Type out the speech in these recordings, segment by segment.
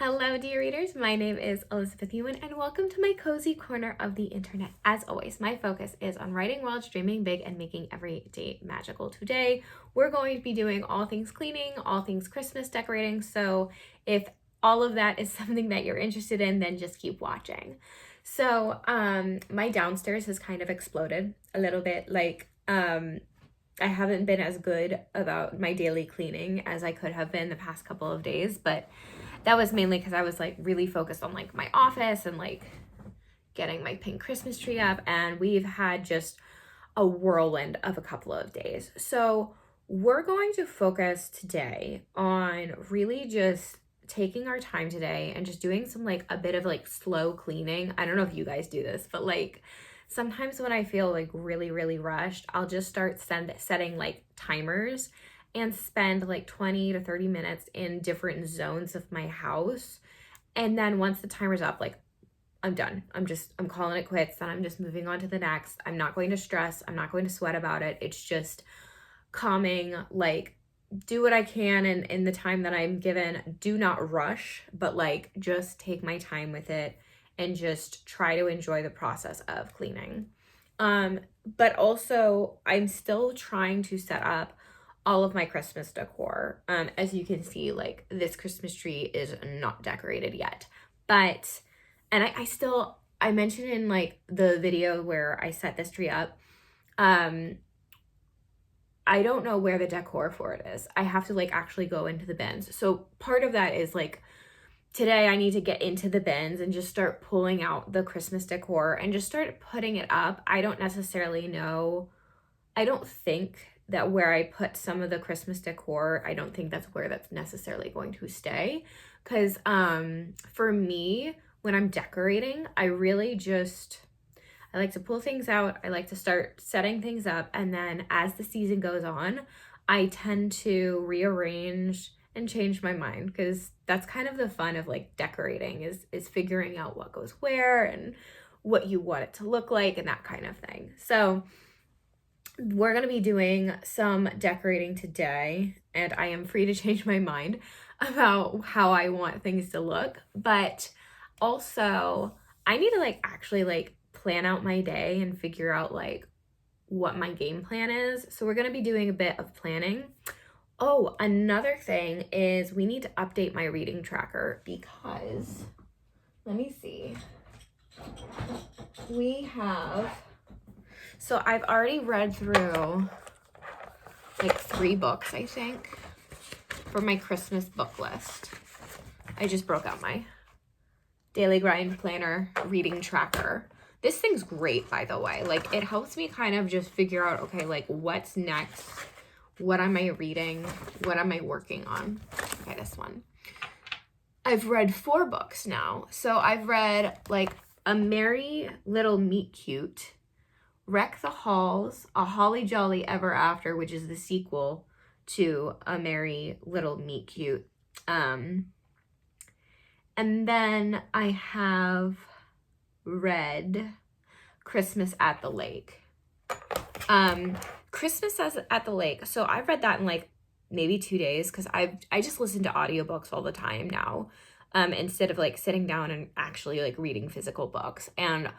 Hello, dear readers. My name is Elizabeth Ewan, and welcome to my cozy corner of the internet. As always, my focus is on writing wild, dreaming big, and making every day magical. Today, we're going to be doing all things cleaning, all things Christmas decorating. So if all of that is something that you're interested in, then just keep watching. So my downstairs has kind of exploded a little bit. I haven't been as good about my daily cleaning as I could have been the past couple of days, but that was mainly because I was really focused on my office and getting my pink Christmas tree up, and we've had just a whirlwind of a couple of days. So we're going to focus today on really just taking our time today and just doing some a bit of slow cleaning. I don't know if you guys do this, but sometimes when I feel really rushed, I'll just start setting timers and spend 20 to 30 minutes in different zones of my house. And then once the timer's up, I'm done. I'm calling it quits. Then I'm just moving on to the next. I'm not going to stress. I'm not going to sweat about it. It's just calming, do what I can in the time that I'm given. Do not rush, but just take my time with it and just try to enjoy the process of cleaning. But also I'm still trying to set up all of my Christmas decor. As you can see, this Christmas tree is not decorated yet, but, and I mentioned in the video where I set this tree up, I don't know where the decor for it is. I have to actually go into the bins. So part of that is today I need to get into the bins and just start pulling out the Christmas decor and just start putting it up. I don't necessarily know. I don't think that where I put some of the Christmas decor, I don't think that's where that's necessarily going to stay. Because for me, when I'm decorating, I like to pull things out. I like to start setting things up. And then as the season goes on, I tend to rearrange and change my mind, because that's kind of the fun of decorating is figuring out what goes where and what you want it to look like and that kind of thing. So we're going to be doing some decorating today, and I am free to change my mind about how I want things to look. But also I need to actually plan out my day and figure out what my game plan is. So we're going to be doing a bit of planning. Oh, another thing is we need to update my reading tracker, because let me see. So I've already read through 3 books, I think, for my Christmas book list. I just broke out my Daily Grind Planner reading tracker. This thing's great, by the way. It helps me kind of just figure out, okay, what's next? What am I reading? What am I working on? Okay, this one. I've read 4 books now. So I've read A Merry Little Meet Cute, Wreck the Halls, A Holly Jolly Ever After, which is the sequel to A Merry Little Meet Cute. And then I have read Christmas at the Lake. Christmas at the Lake. So I've read that in maybe 2 days, because I just listen to audiobooks all the time now, instead of sitting down and actually reading physical books. And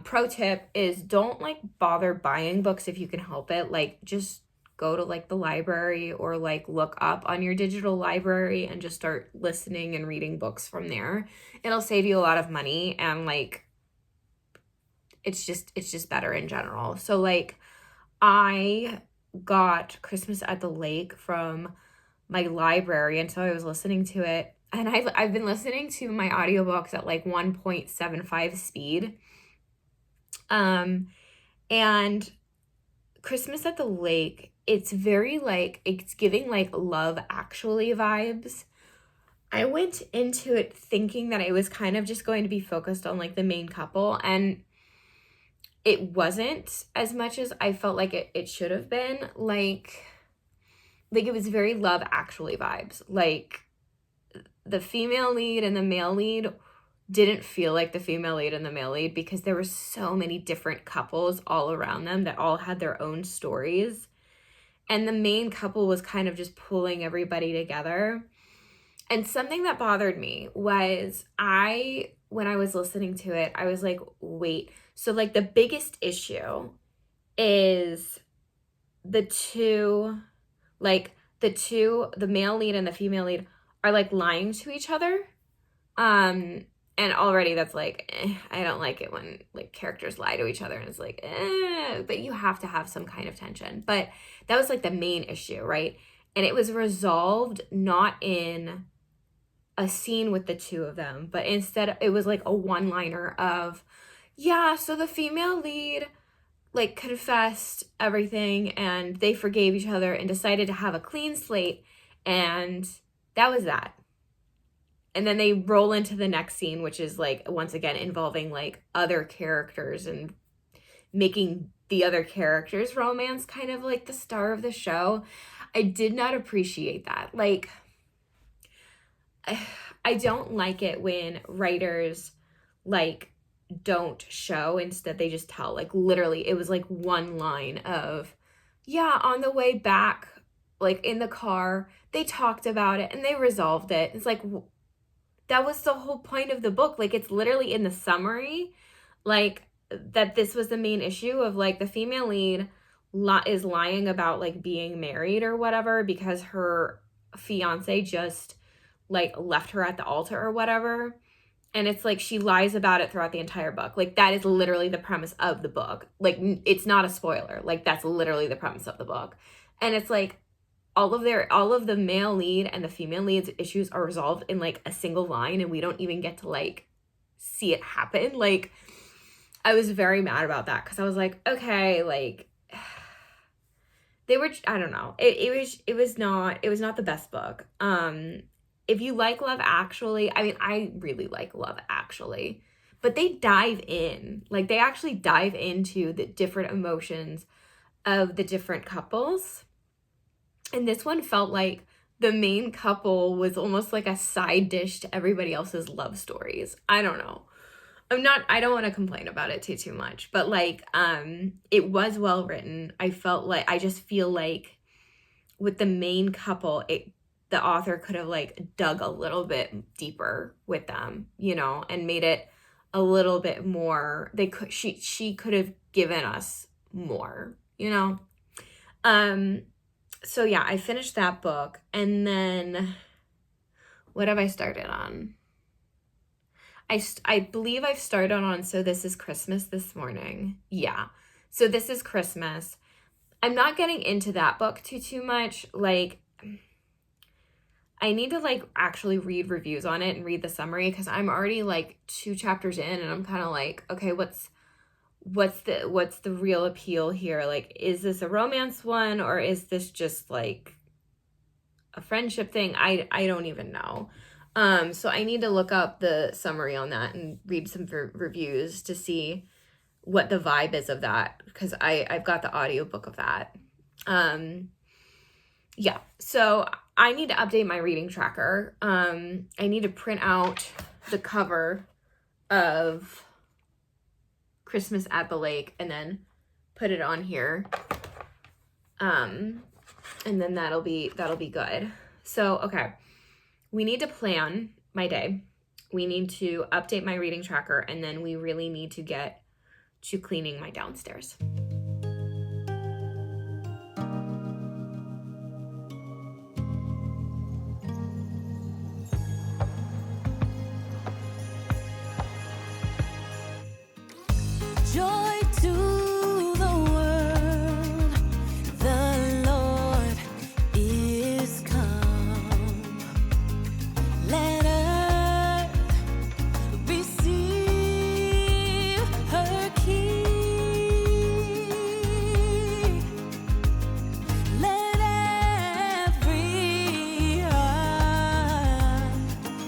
pro tip is don't bother buying books if you can help it. Just go to the library or look up on your digital library and just start listening and reading books from there. It'll save you a lot of money, and it's just better in general. So I got Christmas at the Lake from my library, and so I was listening to it, and I've been listening to my audiobooks at 1.75 speed. And Christmas at the Lake, it's very it's giving Love Actually vibes. I went into it thinking that it was kind of just going to be focused on the main couple, and it wasn't as much as I felt it should have been. It was very Love Actually vibes. The female lead and the male lead didn't feel like the female lead and the male lead, because there were so many different couples all around them that all had their own stories. And the main couple was kind of just pulling everybody together. And something that bothered me was when I was listening to it, I was like, wait, so like the biggest issue is the two, the male lead and the female lead are like lying to each other. And already that's like, I don't like it when like characters lie to each other, and it's like, but you have to have some kind of tension. But that was like the main issue, right? And it was resolved not in a scene with the two of them, but instead it was like a one-liner of, yeah, so the female lead like confessed everything and they forgave each other and decided to have a clean slate, and that was that. And then they roll into the next scene, which is like, once again, involving like other characters and making the other characters' romance kind of like the star of the show. I did not appreciate that. Like, I don't like it when writers like don't show, instead they just tell. Like literally it was like one line of, yeah, on the way back, like in the car, they talked about it and they resolved it. It's like, that was the whole point of the book. Like it's literally in the summary, like that this was the main issue of like the female lead is lying about like being married or whatever because her fiance just like left her at the altar or whatever. And it's like she lies about it throughout the entire book. Like that is literally the premise of the book. Like it's not a spoiler. Like that's literally the premise of the book. And it's like all of the male lead and the female lead's issues are resolved in like a single line, and we don't even get to like see it happen. Like I was very mad about that because I was like, okay, like they were, I don't know. It was not the best book. If you like Love Actually, I mean, I really like Love Actually, but they dive in. Like they actually dive into the different emotions of the different couples. And this one felt like the main couple was almost like a side dish to everybody else's love stories. I don't know. I don't want to complain about it too much, but like, it was well written. I just feel like with the main couple, the author could have like dug a little bit deeper with them, you know, and made it a little bit more, she could have given us more, you know? So yeah, I finished that book, and then what have I started on? I believe I've started on So This Is Christmas this morning. Yeah. So This Is Christmas. I'm not getting into that book too much. Like I need to like actually read reviews on it and read the summary, because I'm already like 2 chapters in and I'm kind of like, okay, what's the real appeal here? Like, is this a romance one, or is this just like a friendship thing? I don't even know. So I need to look up the summary on that and read some reviews to see what the vibe is of that, because I've got the audiobook of that. Yeah, so I need to update my reading tracker. I need to print out the cover of Christmas at the Lake and then put it on here. And then that'll be good. So, okay. We need to plan my day. We need to update my reading tracker, and then we really need to get to cleaning my downstairs. Joy to the world, the Lord is come. Let earth receive her King. Let every heart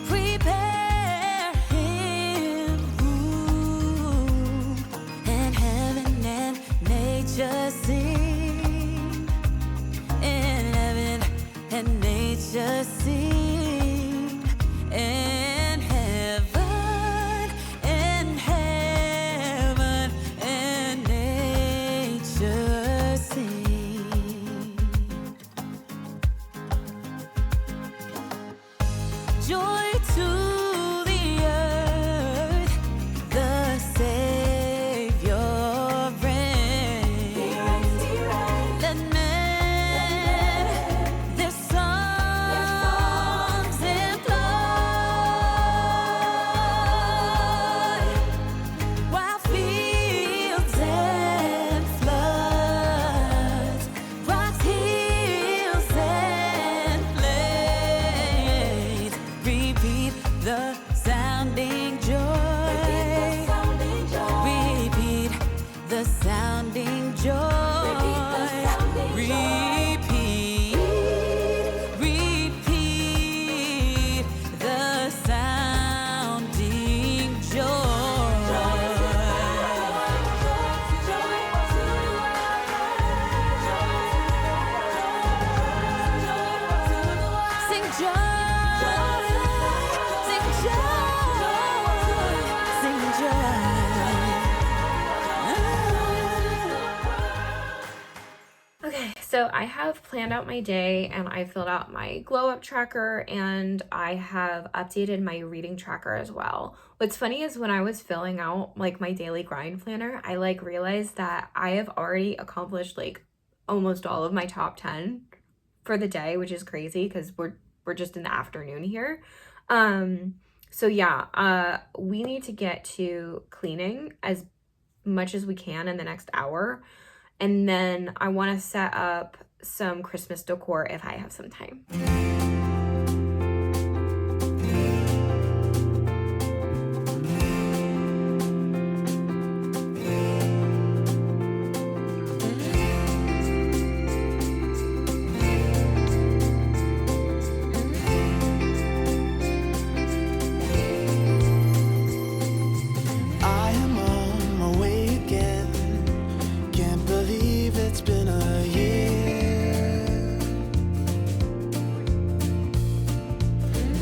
prepare him room, and Repeat the sounding joy. Repeat the sounding joy. Repeat, repeat the sounding joy. Sing joy, sing joy, sing joy. Okay, so I have planned out my day and I filled out my glow up tracker and I have updated my reading tracker as well. What's funny is when I was filling out like my daily grind planner, I like realized that I have already accomplished like almost all of my top 10 for the day, which is crazy because we're just in the afternoon here. So yeah, we need to get to cleaning as much as we can in the next hour. And then I want to set up some Christmas decor if I have some time. I am on my way again. Can't believe it's been a year.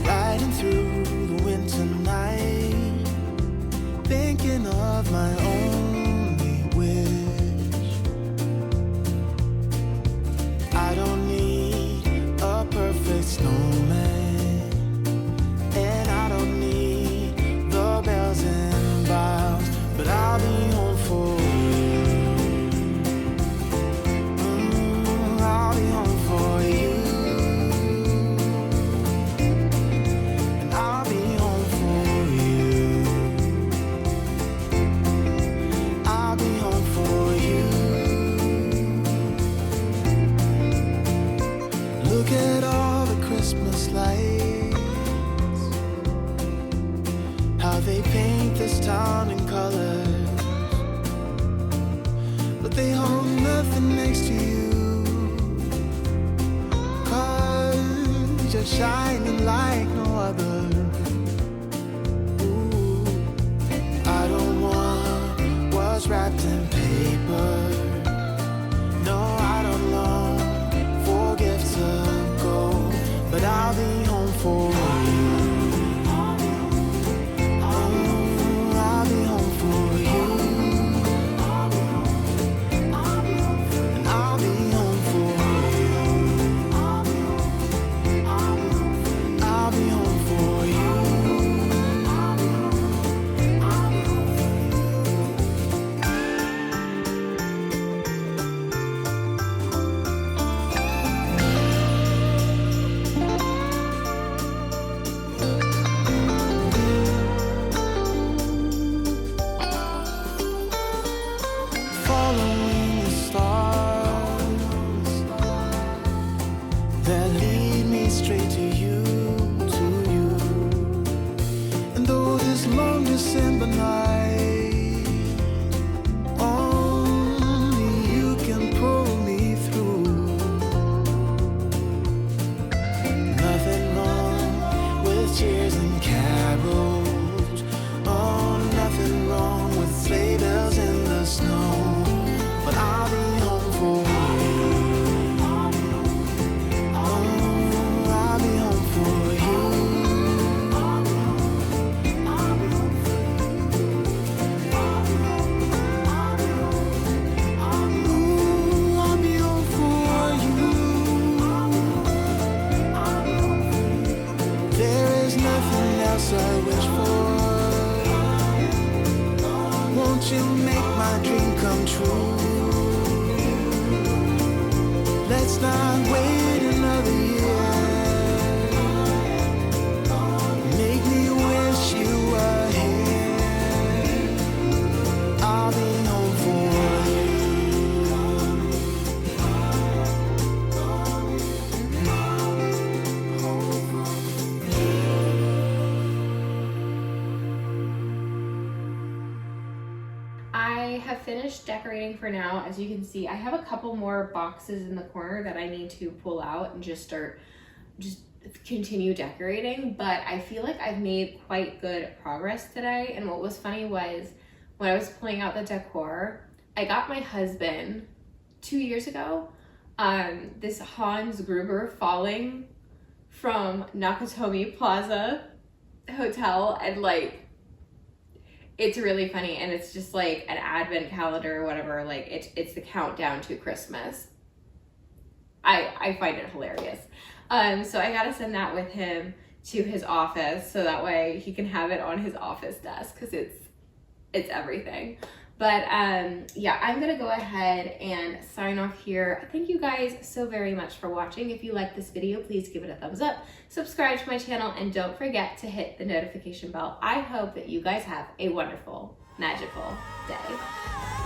Riding through the winter night, thinking of my only wish. I don't need a perfect snowman, and I don't need the bells and boughs, but I'll be home for you. I'll be home for you. And I'll be home for you. I'll be home for you. Look at all the Christmas lights, how they paint this town in colors, but they hold nothing next to you. 'Cause you're shining like no other. Ooh, I don't want what's wrapped in paper. No, I don't long for gifts of gold, but I'll be home for you. I'll be home for you. And I'll be home for you. I'll be home for you. Following the stars that lead me straight to you, to you. And though this long December night, only you can pull me through. Nothing wrong with cheers and carols. Oh, nothing wrong with sleigh bells in the snow. But I'll be home for you. Oh, I'll be home for you. Ooh, I'll be home for you. There is nothing else I wish for. Won't you make my dream come true? Let's not wait another year. Make me wish you were here. I'll be home for you. have finished decorating for now. As you can see, I have a couple more boxes in the corner that I need to pull out and just continue decorating, but I feel like I've made quite good progress today. And what was funny was when I was pulling out the decor, I got my husband 2 years ago this Hans Gruber falling from Nakatomi Plaza Hotel, and like it's really funny, and it's just like an advent calendar or whatever, like it's the countdown to Christmas. I find it hilarious. So I gotta send that with him to his office so that way he can have it on his office desk, because it's everything. But yeah, I'm gonna go ahead and sign off here. Thank you guys so very much for watching. If you like this video, please give it a thumbs up, subscribe to my channel, and don't forget to hit the notification bell. I hope that you guys have a wonderful, magical day.